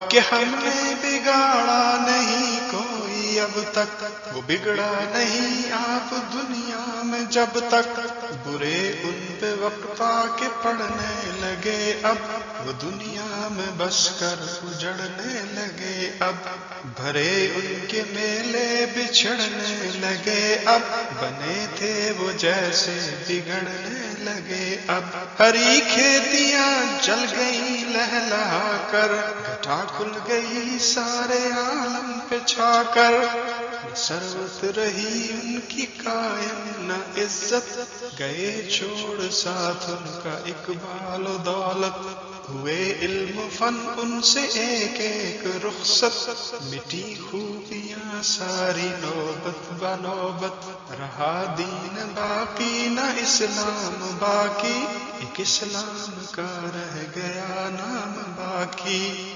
कि हमने बिगाड़ा नहीं कोई अब तक, वो बिगड़ा नहीं आप दुनिया में जब तक। बुरे उन पे वक्त आके पड़ने लगे अब, वो दुनिया में बस कर उजड़ने लगे अब। भरे उनके मेले बिछड़ने लगे अब, बने थे वो जैसे बिगड़ने लगे अब। हरी खेतियां जल गई लहलहा कर, घटा खुल गई सारे आलम पे छाकर। न सरवत रही उनकी कायम न इज्जत, गए छोड़ साथ उनका इकबाल दौलत। हुए इल्म फन उनसे एक एक रुखसत, मिटी खूबियां सारी नौबत बनौबत। रहा दीन बाकी न इस्लाम बाकी, एक इस्लाम का रह गया नाम बाकी।